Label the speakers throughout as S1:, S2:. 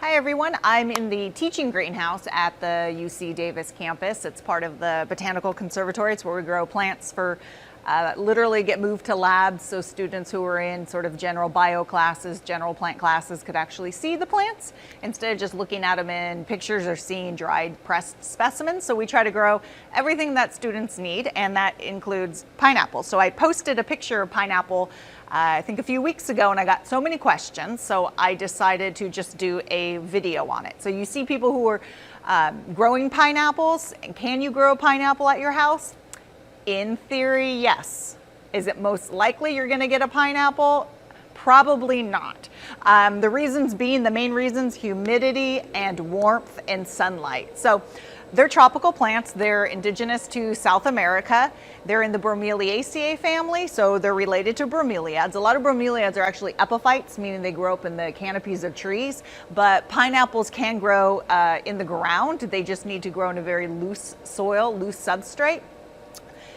S1: Hi everyone, I'm in the teaching greenhouse at the UC Davis campus. It's part of the Botanical Conservatory. It's where we grow plants for literally get moved to labs so students who are in sort of general bio classes, general plant classes could actually see the plants instead of just looking at them in pictures or seeing dried pressed specimens. So we try to grow everything that students need, and that includes pineapples. So I posted a picture of pineapple I think a few weeks ago, and I got so many questions, so I decided to just do a video on it. So you see people who are growing pineapples, and can you grow a pineapple at your house? In theory, yes. Is it most likely you're gonna get a pineapple? Probably not. The reasons being, the main reasons, humidity and warmth and sunlight. So they're tropical plants. They're indigenous to South America. They're in the Bromeliaceae family, so they're related to bromeliads. A lot of bromeliads are actually epiphytes, meaning they grow up in the canopies of trees, but pineapples can grow in the ground. They just need to grow in a very loose soil, loose substrate.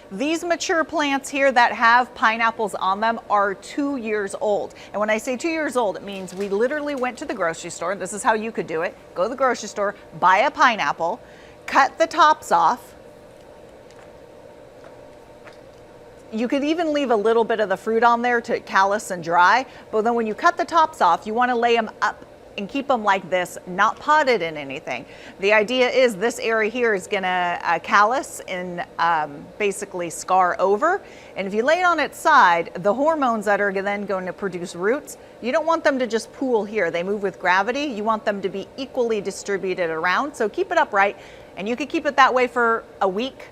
S1: These mature plants here that have pineapples on them are 2 years old. And when I say 2 years old, it means we literally went to the grocery store. This is how you could do it. Go to the grocery store, buy a pineapple, cut the tops off. You could even leave a little bit of the fruit on there to callus and dry, but then when you cut the tops off, you want to lay them up and keep them like this, not potted in anything. The idea is this area here is gonna callus and basically scar over. And if you lay it on its side, the hormones that are then going to produce roots, you don't want them to just pool here. They move with gravity. You want them to be equally distributed around. So keep it upright, and you could keep it that way for a week.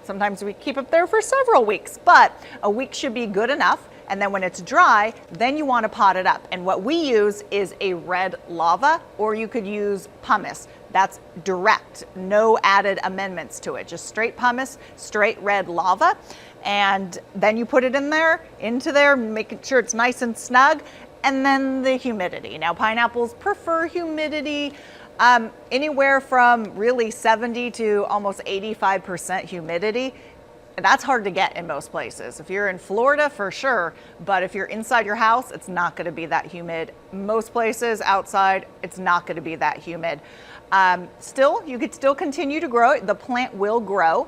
S1: Sometimes we keep it there for several weeks, but a week should be good enough. And then when it's dry, then you want to pot it up. And what we use is a red lava, or you could use pumice. That's direct, no added amendments to it. Just straight pumice, straight red lava. And then you put it in there, into there, making sure it's nice and snug. And then the humidity. Now pineapples prefer humidity anywhere from really 70 to almost 85% humidity. That's hard to get in most places. If you're in Florida, for sure, but if you're inside your house, it's not gonna be that humid. Most places outside, it's not gonna be that humid. Still, you could still continue to grow it. The plant will grow.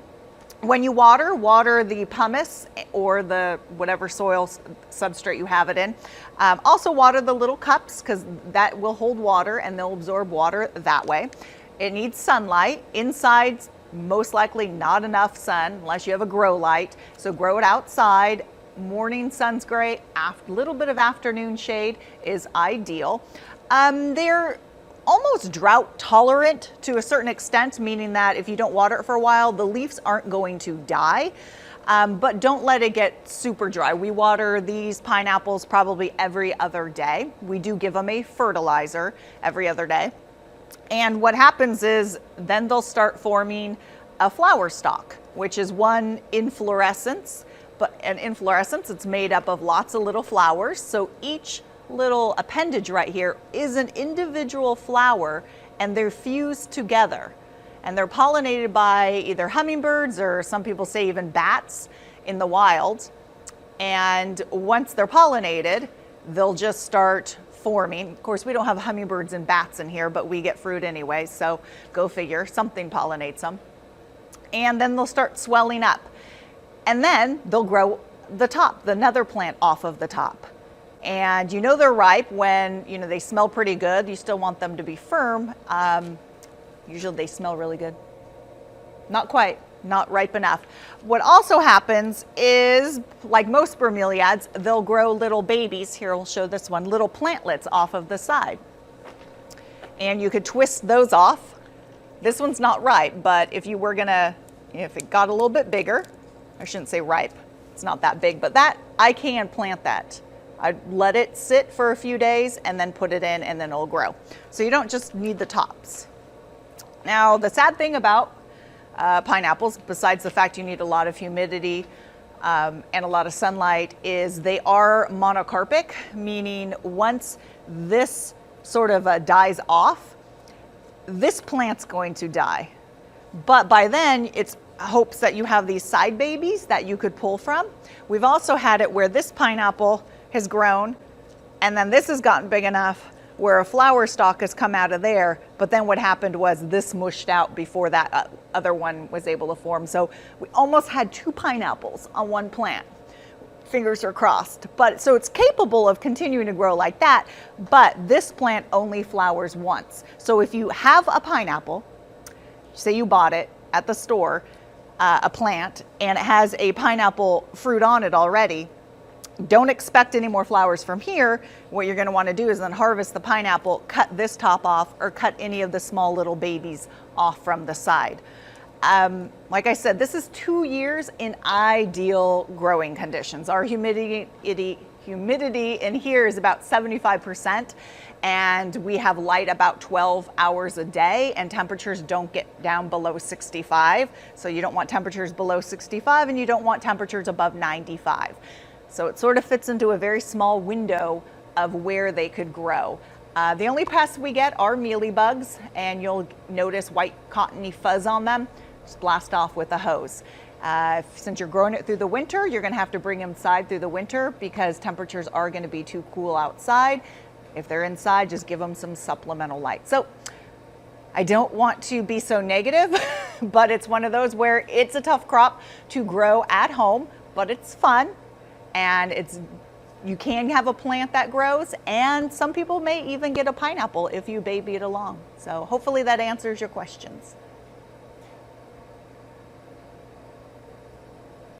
S1: When you water the pumice or the whatever soil substrate you have it in. Also water the little cups, because that will hold water and they'll absorb water that way. It needs sunlight. Inside, most likely not enough sun unless you have a grow light. So grow it outside. Morning sun's great. A little bit of afternoon shade is ideal. They're almost drought tolerant to a certain extent, meaning that if you don't water it for a while, the leaves aren't going to die. But don't let it get super dry. We water these pineapples probably every other day. We do give them a fertilizer every other day. And what happens is then they'll start forming a flower stalk, which is one inflorescence, but an inflorescence, it's made up of lots of little flowers. So each little appendage right here is an individual flower, and they're fused together. And they're pollinated by either hummingbirds, or some people say even bats in the wild. And once they're pollinated, they'll just start forming. Of course, we don't have hummingbirds and bats in here, but we get fruit anyway, so go figure, something pollinates them. And then they'll start swelling up. And then they'll grow the top, the nether plant off of the top. And you know they're ripe when, you know, they smell pretty good. You still want them to be firm. Usually they smell really good. Not quite. Not ripe enough. What also happens is, like most bromeliads, they'll grow little babies. Here, I'll show this one, little plantlets off of the side. And you could twist those off. This one's not ripe, but if you were gonna, if it got a little bit bigger, I shouldn't say ripe, it's not that big, but that, I can plant that. I'd let it sit for a few days and then put it in, and then it'll grow. So you don't just need the tops. Now, the sad thing about pineapples, besides the fact you need a lot of humidity and a lot of sunlight, is they are monocarpic, meaning once this sort of dies off, this plant's going to die. But by then, it's hopes that you have these side babies that you could pull from. We've also had it where this pineapple has grown, and then this has gotten big enough where a flower stalk has come out of there, but then what happened was this mushed out before that other one was able to form. So we almost had 2 pineapples on one plant. Fingers are crossed. But so it's capable of continuing to grow like that, but this plant only flowers once. So if you have a pineapple, say you bought it at the store, a plant, and it has a pineapple fruit on it already, don't expect any more flowers from here. What you're going to want to do is then harvest the pineapple, cut this top off, or cut any of the small little babies off from the side. Like I said, this is 2 years in ideal growing conditions. Our humidity in here is about 75%, and we have light about 12 hours a day, and temperatures don't get down below 65. So you don't want temperatures below 65, and you don't want temperatures above 95. So it sort of fits into a very small window of where they could grow. The only pests we get are mealybugs, and you'll notice white cottony fuzz on them. Just blast off with a hose. Since you're growing it through the winter, you're going to have to bring them inside through the winter because temperatures are going to be too cool outside. If they're inside, just give them some supplemental light. So I don't want to be so negative, but it's one of those where it's a tough crop to grow at home, but it's fun. And you can have a plant that grows, and some people may even get a pineapple if you baby it along. So hopefully that answers your questions.